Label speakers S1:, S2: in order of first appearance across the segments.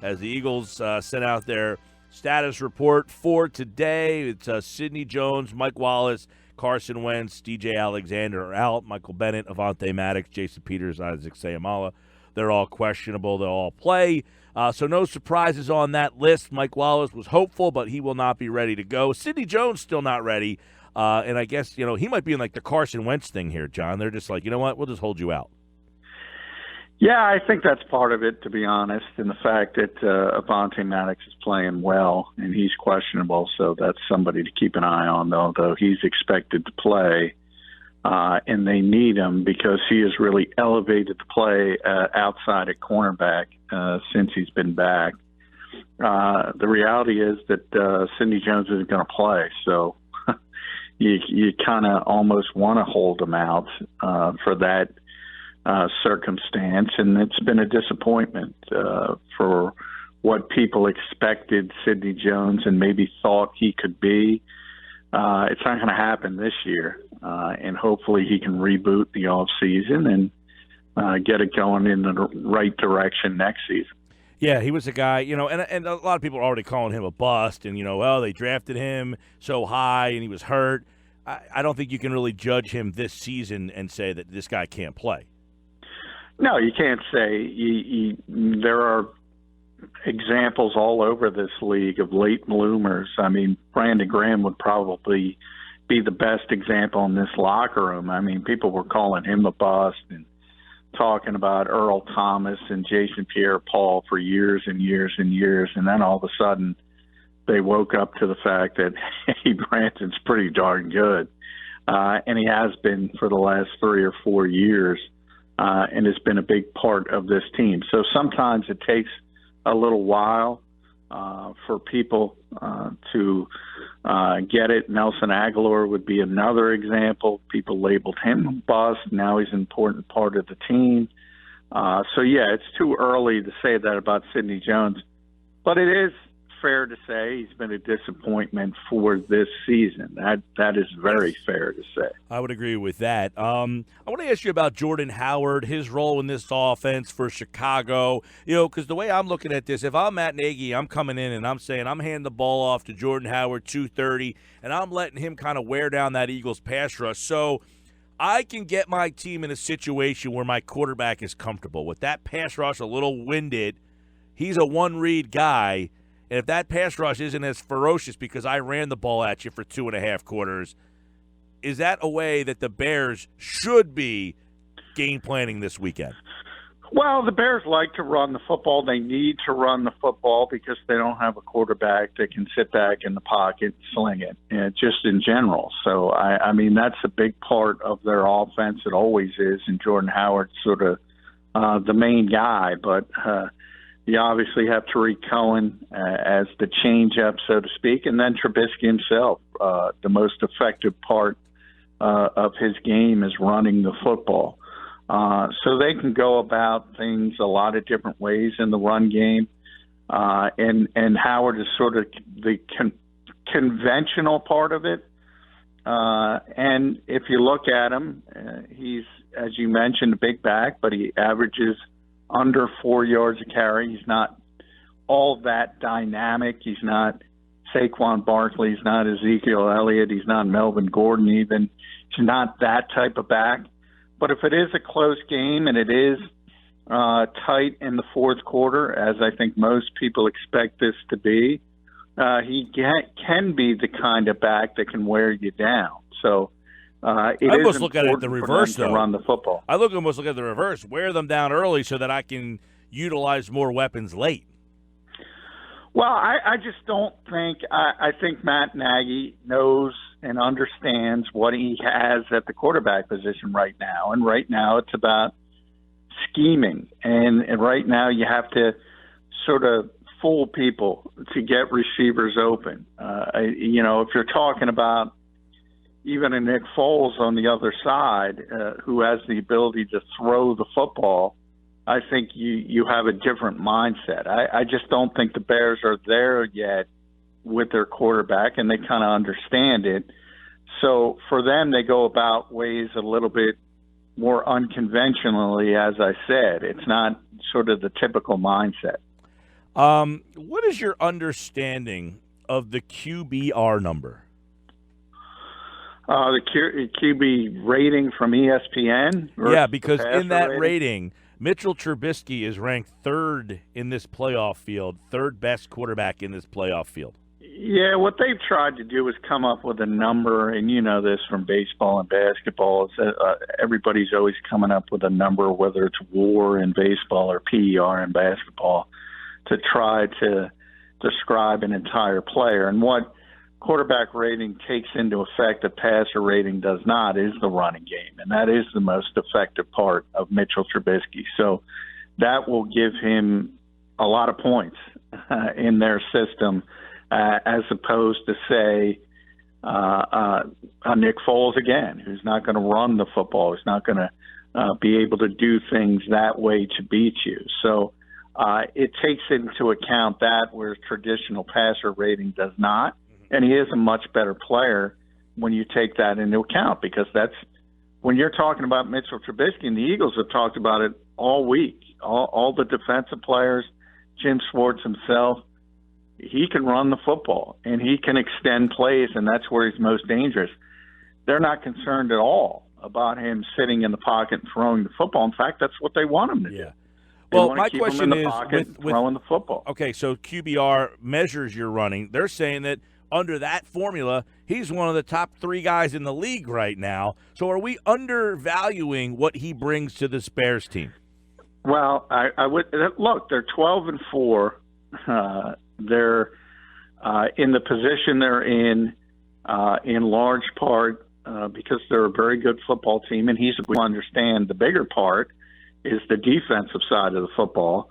S1: as the Eagles sent out their status report for today. It's Sidney Jones, Mike Wallace, Carson Wentz, DJ Alexander are out. Michael Bennett, Avonte Maddox, Jason Peters, Isaac Seumalo. They're all questionable. They'll all play. So no surprises on that list. Mike Wallace was hopeful, but he will not be ready to go. Sidney Jones still not ready. And I guess, he might be in like the Carson Wentz thing here, John. They're just like, you know what, we'll just hold you out.
S2: Yeah, I think that's part of it, to be honest, and the fact that Avonte Maddox is playing well and he's questionable, so that's somebody to keep an eye on, though he's expected to play, and they need him because he has really elevated the play outside at cornerback since he's been back. The reality is that Sidney Jones isn't going to play, so you kind of almost want to hold him out for that circumstance, and it's been a disappointment for what people expected Sidney Jones and maybe thought he could be. It's not going to happen this year, and hopefully he can reboot the offseason and get it going in the right direction next season.
S1: Yeah, he was a guy, and a lot of people are already calling him a bust, and, they drafted him so high and he was hurt. I don't think you can really judge him this season and say that this guy can't play.
S2: No, you can't say. There are examples all over this league of late bloomers. I mean, Brandon Graham would probably be the best example in this locker room. I mean, people were calling him a bust and talking about Earl Thomas and Jason Pierre-Paul for years and years and years, and then all of a sudden they woke up to the fact that, hey, Brandon's pretty darn good, and he has been for the last 3 or 4 years. And has been a big part of this team. So sometimes it takes a little while for people to get it. Nelson Aguilar would be another example. People labeled him a bust. Now he's an important part of the team. So, yeah, it's too early to say that about Sidney Jones. But it is fair to say he's been a disappointment for this season. That is very fair to say.
S1: I would agree with that. I want to ask you about Jordan Howard, his role in this offense for Chicago. Because the way I'm looking at this, if I'm Matt Nagy, I'm coming in and I'm saying I'm handing the ball off to Jordan Howard, 230, and I'm letting him kind of wear down that Eagles pass rush. So I can get my team in a situation where my quarterback is comfortable. With that pass rush a little winded, he's a one-read guy. And if that pass rush isn't as ferocious because I ran the ball at you for 2.5 quarters, is that a way that the Bears should be game planning this weekend?
S2: Well, the Bears like to run the football. They need to run the football because they don't have a quarterback that can sit back in the pocket and sling it, just in general. So, I mean, that's a big part of their offense. It always is, and Jordan Howard's sort of the main guy. But you obviously have Tariq Cohen as the change-up, so to speak, and then Trubisky himself. The most effective part of his game is running the football. So they can go about things a lot of different ways in the run game. And Howard is sort of the conventional part of it. And if you look at him, he's, as you mentioned, a big back, but he averages under 4 yards a carry. He's not all that dynamic. He's not Saquon Barkley. He's not Ezekiel Elliott. He's not Melvin Gordon even. He's not that type of back. But if it is a close game and it is tight in the fourth quarter, as I think most people expect this to be, he can be the kind of back that can wear you down. So I
S1: almost look at it the reverse, though.
S2: To run the football.
S1: I almost look at the reverse. Wear them down early so that I can utilize more weapons late.
S2: Well, I just don't think – I think Matt Nagy knows and understands what he has at the quarterback position right now. And right now it's about scheming. And right now you have to sort of fool people to get receivers open. If you're talking about even a Nick Foles on the other side who has the ability to throw the football, I think you have a different mindset. I just don't think the Bears are there yet with their quarterback, and they kind of understand it. So for them, they go about ways a little bit more unconventionally, as I said. It's not sort of the typical mindset.
S1: What is your understanding of the QBR number?
S2: The QB rating from ESPN?
S1: Yeah, because in that rating, Mitchell Trubisky is ranked third in this playoff field, third best quarterback in this playoff field.
S2: Yeah, what they've tried to do is come up with a number, and you know this from baseball and basketball. Everybody's always coming up with a number, whether it's WAR in baseball or PER in basketball, to try to describe an entire player. And what quarterback rating takes into effect that passer rating does not is the running game, and that is the most effective part of Mitchell Trubisky. So that will give him a lot of points in their system, as opposed to, say, a Nick Foles again, who's not going to run the football, who's not going to be able to do things that way to beat you. So it takes into account that, where traditional passer rating does not. And he is a much better player when you take that into account, because that's when you're talking about Mitchell Trubisky, and the Eagles have talked about it all week. All the defensive players, Jim Schwartz himself, he can run the football and he can extend plays, and that's where he's most dangerous. They're not concerned at all about him sitting in the pocket and throwing the football. In fact, that's what they want him to do.
S1: Well, my question is with
S2: throwing the football.
S1: Okay, so QBR measures your running. They're saying that under that formula, he's one of the top three guys in the league right now. So are we undervaluing what he brings to the Bears team?
S2: Well, I would look. They're 12-4. They're in the position they're in large part because they're a very good football team, and he's going to understand the bigger part is the defensive side of the football.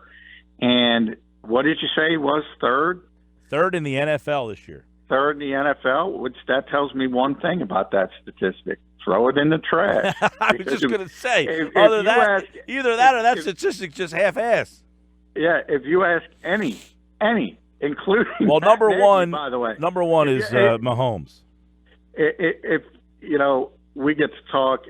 S2: And what did you say was third?
S1: Third in the NFL this year.
S2: Third in the NFL, which that tells me one thing about that statistic. Throw it in the trash.
S1: I was just going to say, either that or that statistic just half-ass.
S2: Yeah, if you ask any, including
S1: number
S2: Nagy,
S1: one,
S2: by the way,
S1: number one is Mahomes.
S2: If we get to talk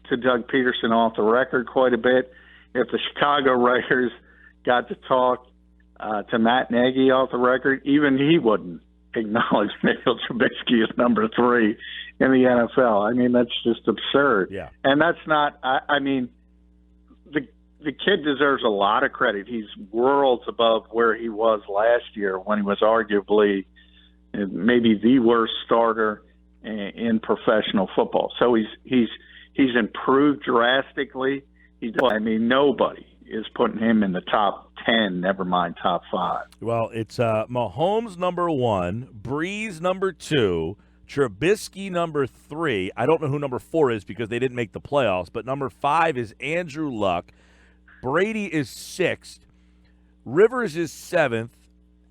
S2: to Doug Peterson off the record quite a bit. If the Chicago writers got to talk to Matt Nagy off the record, even he wouldn't acknowledge Mitchell Trubisky as number 3 in the NFL. I mean, that's just absurd.
S1: Yeah.
S2: And that's not, the kid deserves a lot of credit. He's worlds above where he was last year when he was arguably maybe the worst starter in professional football. So he's improved drastically. Nobody is putting him in the top 10, never mind top 5.
S1: Well, it's Mahomes number 1, Breeze number 2, Trubisky number 3. I don't know who number 4 is because they didn't make the playoffs, but number 5 is Andrew Luck. Brady is 6th. Rivers is 7th.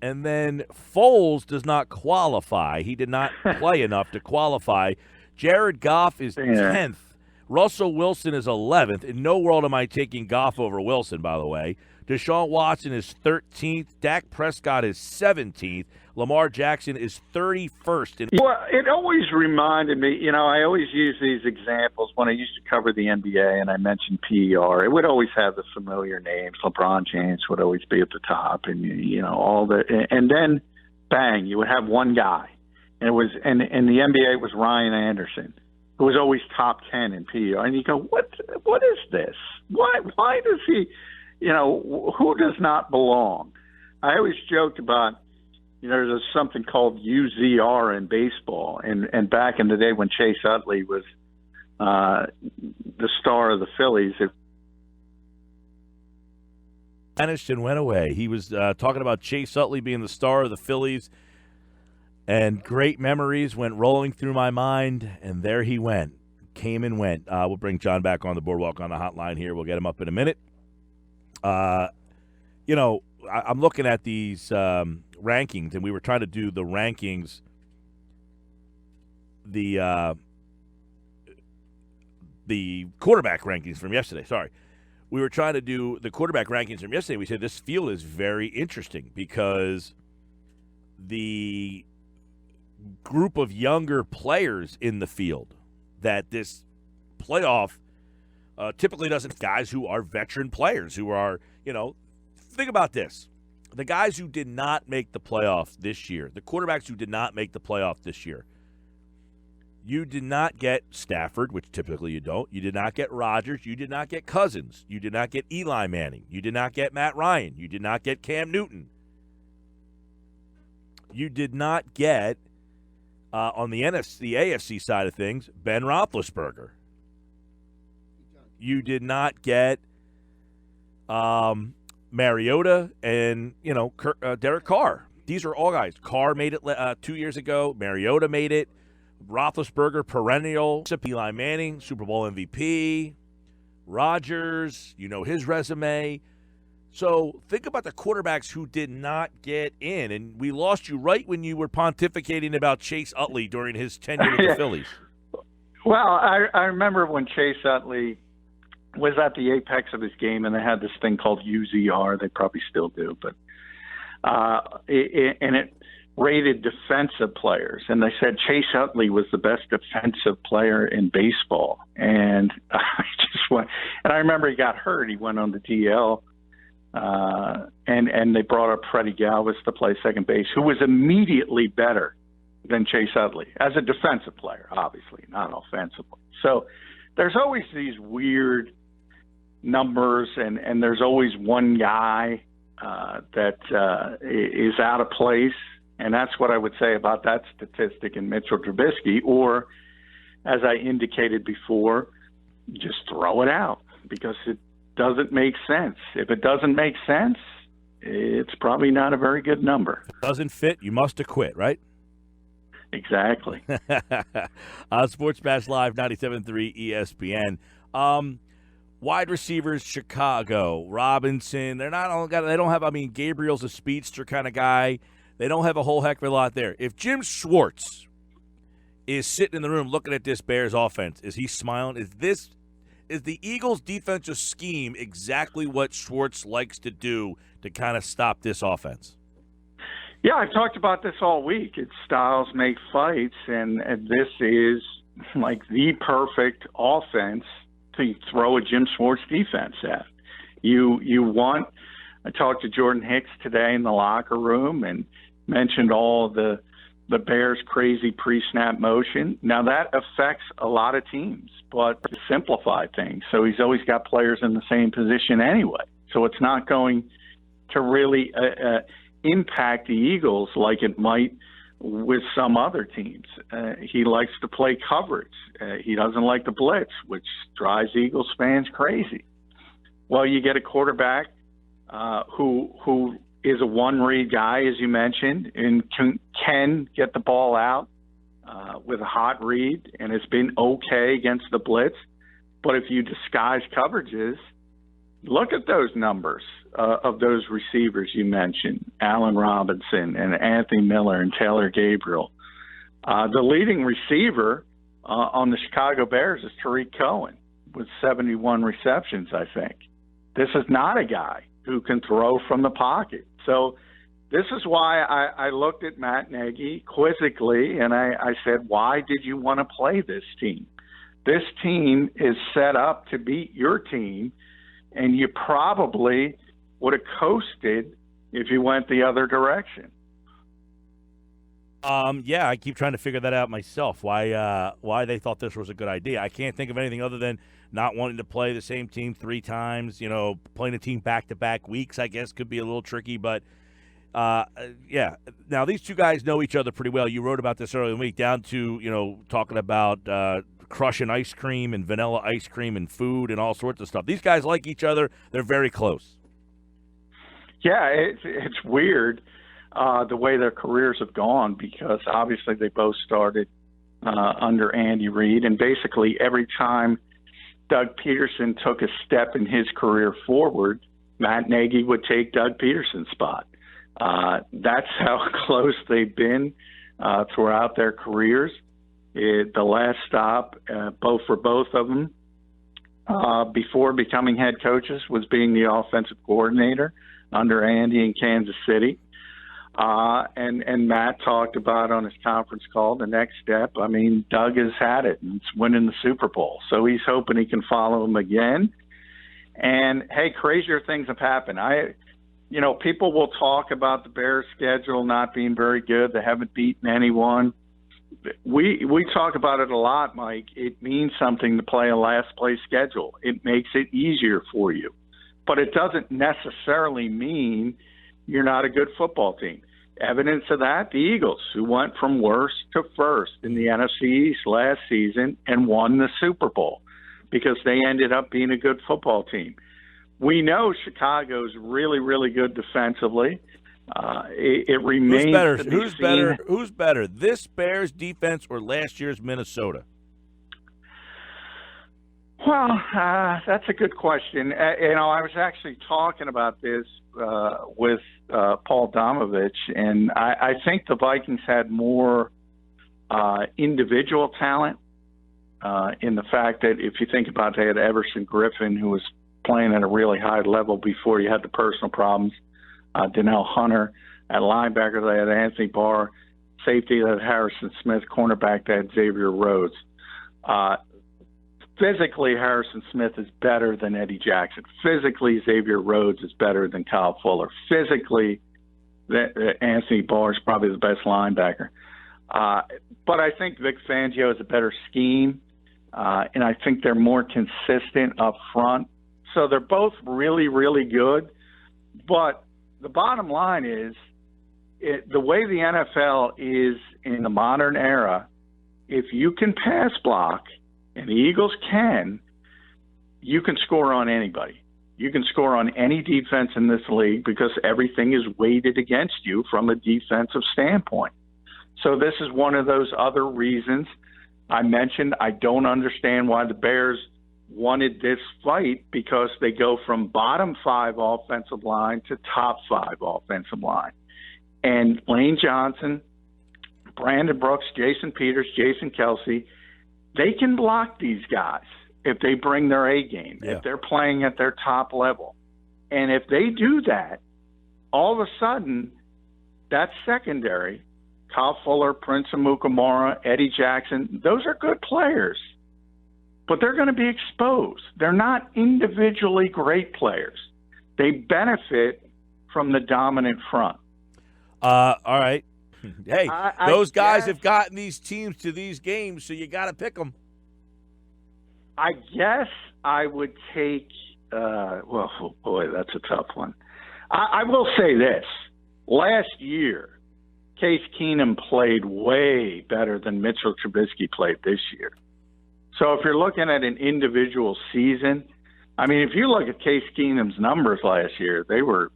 S1: And then Foles does not qualify. He did not play enough to qualify. Jared Goff is 10th. Russell Wilson is 11th. In no world am I taking Goff over Wilson, by the way. Deshaun Watson is 13th. Dak Prescott is 17th. Lamar Jackson is 31st.
S2: Well, it always reminded me, I always use these examples when I used to cover the NBA and I mentioned PER. It would always have the familiar names. LeBron James would always be at the top, and and then bang, you would have one guy. And it was and the NBA was Ryan Anderson, who was always top 10 in PER. And you go, what is this? Why does he, who does not belong? I always joked about, there's something called UZR in baseball. And back in the day when Chase Utley was the star of the Phillies, it
S1: vanished and went away. He was talking about Chase Utley being the star of the Phillies, and great memories went rolling through my mind, and there he went. Came and went. We'll bring John back on the boardwalk on the hotline here. We'll get him up in a minute. I'm looking at these rankings, and we were trying to do the rankings, the quarterback rankings from yesterday. Sorry. We were trying to do the quarterback rankings from yesterday. We said this field is very interesting because the group of younger players in the field that this playoff typically doesn't, guys who are veteran players, who are, think about this. The guys who did not make the playoff this year, the quarterbacks who did not make the playoff this year, you did not get Stafford, which typically you don't. You did not get Rodgers. You did not get Cousins. You did not get Eli Manning. You did not get Matt Ryan. You did not get Cam Newton. You did not get, on the AFC side of things, Ben Roethlisberger. You did not get Mariota and, Derek Carr. These are all guys. Carr made it 2 years ago. Mariota made it. Roethlisberger, perennial. Eli Manning, Super Bowl MVP. Rodgers, his resume. So think about the quarterbacks who did not get in. And we lost you right when you were pontificating about Chase Utley during his tenure with the Phillies.
S2: Well, I remember when Chase Utley was at the apex of his game, and they had this thing called UZR. They probably still do. But it rated defensive players, and they said Chase Utley was the best defensive player in baseball. And I just went, and I remember he got hurt. He went on the DL, and they brought up Freddie Galvis to play second base, who was immediately better than Chase Utley as a defensive player, obviously, not offensively. So there's always these weird numbers, and there's always one guy that is out of place. And that's what I would say about that statistic in Mitchell Trubisky. Or, as I indicated before, just throw it out because it doesn't make sense. If it doesn't make sense, it's probably not a very good number.
S1: If it doesn't fit, you must acquit, right?
S2: Exactly.
S1: Sports Bash Live, 97.3 ESPN. Wide receivers, Chicago, Robinson. They don't have. Gabriel's a speedster kind of guy. They don't have a whole heck of a lot there. If Jim Schwartz is sitting in the room looking at this Bears offense, is he smiling? Is the Eagles' defensive scheme exactly what Schwartz likes to do to kind of stop this offense?
S2: Yeah, I've talked about this all week. It's styles make fights, and this is like the perfect offense to throw a Jim Schwartz defense at. I talked to Jordan Hicks today in the locker room and mentioned all the Bears' crazy pre-snap motion. Now, that affects a lot of teams, but to simplify things, so he's always got players in the same position anyway. So it's not going to really impact the Eagles like it might with some other teams. He likes to play coverage. He doesn't like the blitz, which drives Eagles fans crazy. Well, you get a quarterback who is a one-read guy, as you mentioned, and can get the ball out with a hot read, and has been okay against the blitz. But if you disguise coverages, look at those numbers of those receivers you mentioned, Allen Robinson and Anthony Miller and Taylor Gabriel. The leading receiver on the Chicago Bears is Tariq Cohen with 71 receptions, I think. This is not a guy who can throw from the pocket. So this is why I looked at Matt Nagy quizzically, and I said, why did you want to play this team? This team is set up to beat your team, and you probably would have coasted if you went the other direction.
S1: Yeah, I keep trying to figure that out myself, why they thought this was a good idea. I can't think of anything other than not wanting to play the same team 3 times. Playing a team back-to-back weeks, I guess, could be a little tricky. But, yeah. Now, these two guys know each other pretty well. You wrote about this earlier in the week, down to, talking about crushing ice cream and vanilla ice cream and food and all sorts of stuff. These guys like each other. They're very close. Yeah,
S2: it's weird the way their careers have gone, because obviously they both started under Andy Reid, and basically every time Doug Peterson took a step in his career forward, Matt Nagy would take Doug Peterson's spot. That's how close they've been throughout their careers. The last stop, for both of them, before becoming head coaches, was being the offensive coordinator under Andy in Kansas City. And Matt talked about on his conference call the next step. I mean, Doug has had it, and it's winning the Super Bowl. So he's hoping he can follow him again. And, hey, crazier things have happened. people will talk about the Bears' schedule not being very good. They haven't beaten anyone. We talk about it a lot, Mike. It means something to play a last-place schedule. It makes it easier for you. But it doesn't necessarily mean you're not a good football team. Evidence of that, the Eagles, who went from worst to first in the NFC East last season and won the Super Bowl because they ended up being a good football team. We know Chicago's really, really good defensively. It remains to be seen.
S1: Who's better, this Bears defense or last year's Minnesota?
S2: Well, that's a good question. I was actually talking about this with Paul Domovich, and I think the Vikings had more individual talent in the fact that if you think about it, they had Everson Griffin, who was playing at a really high level before you had the personal problems. Donnell Hunter at linebacker, they had Anthony Barr. Safety, they had Harrison Smith. Cornerback, they had Xavier Rhodes. Physically, Harrison Smith is better than Eddie Jackson. Physically, Xavier Rhodes is better than Kyle Fuller. Physically, Anthony Barr is probably the best linebacker. But I think Vic Fangio is a better scheme, and I think they're more consistent up front. So they're both really, really good. But the bottom line is the way the NFL is in the modern era, if you can pass block, and the Eagles you can score on anybody. You can score on any defense in this league because everything is weighted against you from a defensive standpoint. So this is one of those other reasons I mentioned. I don't understand why the Bears wanted this fight, because they go from bottom 5 offensive line to top 5 offensive line. And Lane Johnson, Brandon Brooks, Jason Peters, Jason Kelsey, they can block these guys if they bring their A game, if they're playing at their top level. And if they do that, all of a sudden, that secondary, Kyle Fuller, Prince Amukamara, Eddie Jackson, those are good players. But they're going to be exposed. They're not individually great players. They benefit from the dominant front.
S1: All right. Hey, those guys have gotten these teams to these games, so you got to pick them.
S2: I guess I would take well, boy, that's a tough one. I will say this. Last year, Case Keenum played way better than Mitchell Trubisky played this year. So if you're looking at an individual season, I mean, if you look at Case Keenum's numbers last year, they were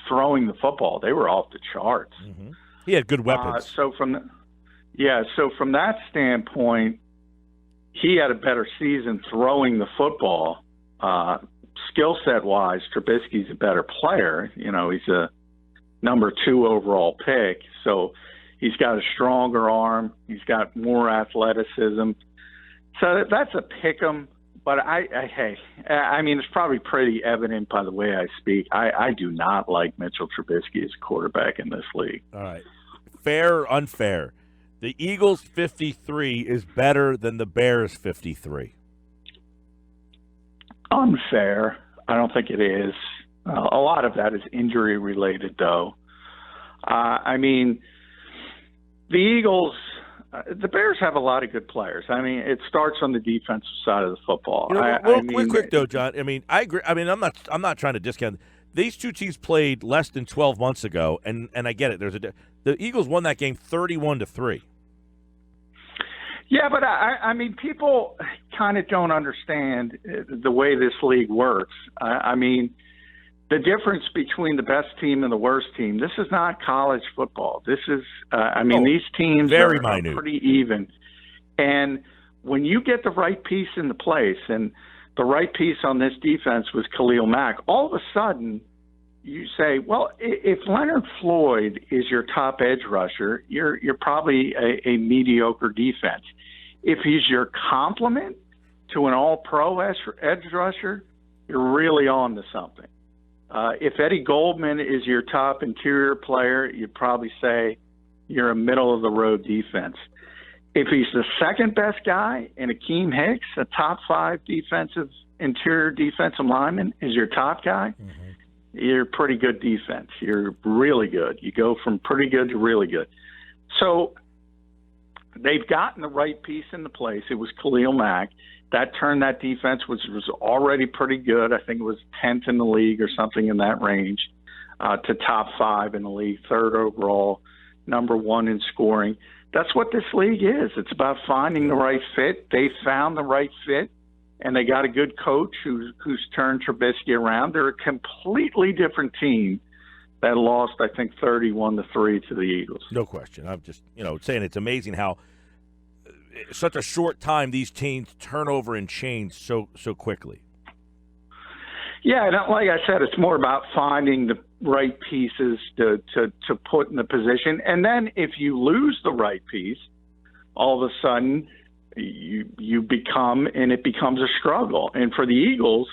S2: throwing the football. They were off the charts.
S1: Mm-hmm. He had good weapons.
S2: So from that standpoint, he had a better season throwing the football. Skill set wise, Trubisky's a better player. He's a number 2 overall pick, so he's got a stronger arm. He's got more athleticism. So that's a pick 'em. But I mean, it's probably pretty evident by the way I speak. I do not like Mitchell Trubisky as a quarterback in this league.
S1: All right. Fair or unfair? The Eagles 53 is better than the Bears 53.
S2: Unfair. I don't think it is. A lot of that is injury related, though. I mean, the Eagles. The Bears have a lot of good players. I mean, it starts on the defensive side of the football.
S1: Quick though, John. I mean, I agree. I mean, I'm not trying to discount. These two teams played less than 12 months ago, and I get it. The Eagles won that game 31-3.
S2: Yeah, but I mean, people kind of don't understand the way this league works. I mean, the difference between the best team and the worst team, this is not college football. This is, these teams are pretty even. And when you get the right piece into place, and the right piece on this defense was Khalil Mack, all of a sudden you say, well, if Leonard Floyd is your top edge rusher, you're probably a mediocre defense. If he's your complement to an all-pro edge rusher, you're really on to something. If Eddie Goldman is your top interior player, you'd probably say you're a middle-of-the-road defense. If he's the second best guy and Akeem Hicks, a top 5 interior defensive lineman, is your top guy, you're pretty good defense. You're really good. You go from pretty good to really good. So they've gotten the right piece into place. It was Khalil Mack. That turned that defense, which was already pretty good. I think it was 10th in the league or something in that range, to top 5 in the league, 3rd overall, number 1 in scoring. That's what this league is. It's about finding the right fit. They found the right fit, and they got a good coach who's turned Trubisky around. They're a completely different team that lost, I think, 31-3 to the Eagles.
S1: No question. I'm just, saying it's amazing how such a short time these teams turn over and change so quickly.
S2: Yeah, and like I said, it's more about finding the right pieces to put in the position. And then if you lose the right piece, all of a sudden you become, and it becomes a struggle. And for the Eagles,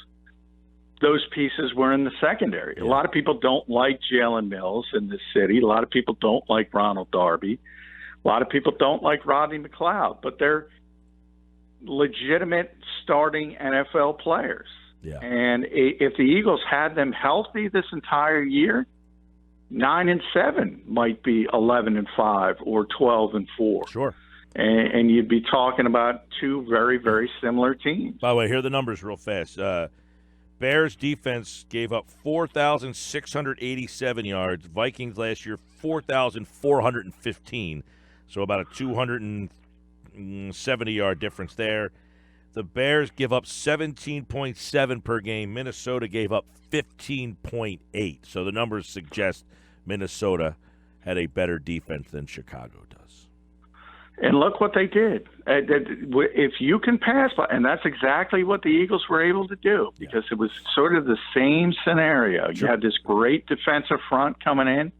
S2: those pieces were in the secondary. Yeah. A lot of people don't like Jalen Mills in this city. A lot of people don't like Ronald Darby. A lot of people don't like Rodney McLeod, but they're legitimate starting NFL players.
S1: Yeah.
S2: And if the Eagles had them healthy this entire year, 9-7 might be 11-5 or 12-4.
S1: Sure.
S2: And you'd be talking about two very, very similar teams.
S1: By the way, here are the numbers real fast. Bears defense gave up 4,687 yards. Vikings last year, 4,415. So about a 270-yard difference there. The Bears give up 17.7 per game. Minnesota gave up 15.8. So the numbers suggest Minnesota had a better defense than Chicago does.
S2: And look what they did. If you can pass, and that's exactly what the Eagles were able to do, because it was sort of the same scenario.
S1: Sure.
S2: You had this great defensive front coming in,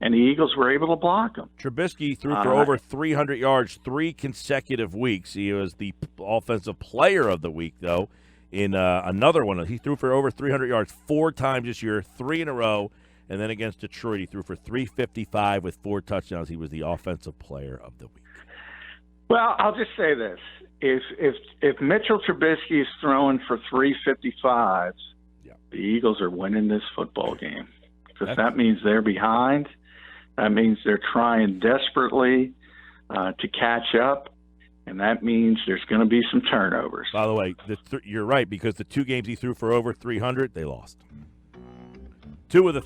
S2: and the Eagles were able to block them.
S1: Trubisky threw for over 300 yards 3 consecutive weeks. He was the offensive player of the week, though, in another one. He threw for over 300 yards 4 times this year, 3 in a row. And then against Detroit, he threw for 355 with 4 touchdowns. He was the offensive player of the week.
S2: Well, I'll just say this. If Mitchell Trubisky is throwing for 355s, the Eagles are winning this football game, because that means they're behind. That means they're trying desperately to catch up, and that means there's going to be some turnovers.
S1: By the way, you're right, because the 2 games he threw for over 300, they lost. Two of the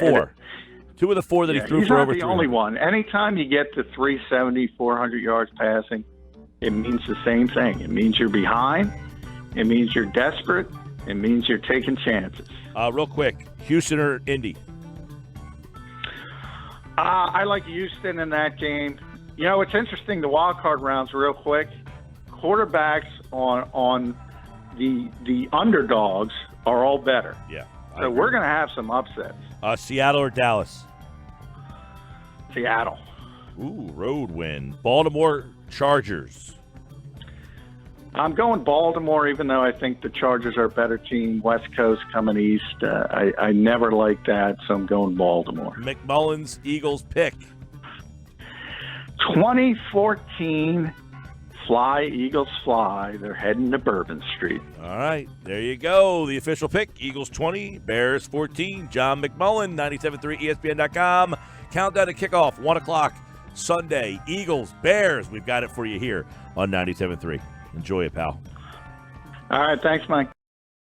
S1: 4. 2 of the 4 that he threw for over 300.
S2: He's not the only one. Anytime you get to 370, 400 yards passing, it means the same thing. It means you're behind. It means you're desperate. It means you're taking chances.
S1: Real quick, Houston or Indy?
S2: I like Houston in that game. It's interesting, the wild card rounds real quick. Quarterbacks on the underdogs are all better.
S1: Yeah.
S2: So we're going to have some upsets.
S1: Seattle or Dallas?
S2: Seattle.
S1: Ooh, road win. Baltimore Chargers.
S2: I'm going Baltimore, even though I think the Chargers are a better team. West Coast coming east. I never liked that, so I'm going Baltimore.
S1: McMullen's Eagles pick.
S2: 2014, fly, Eagles fly. They're heading to Bourbon Street.
S1: All right, there you go. The official pick, Eagles 20, Bears 14. John McMullen, 97.3 ESPN.com. Countdown to kickoff, 1 o'clock Sunday. Eagles, Bears. We've got it for you here on 97.3. Enjoy it, pal.
S2: All right, thanks, Mike.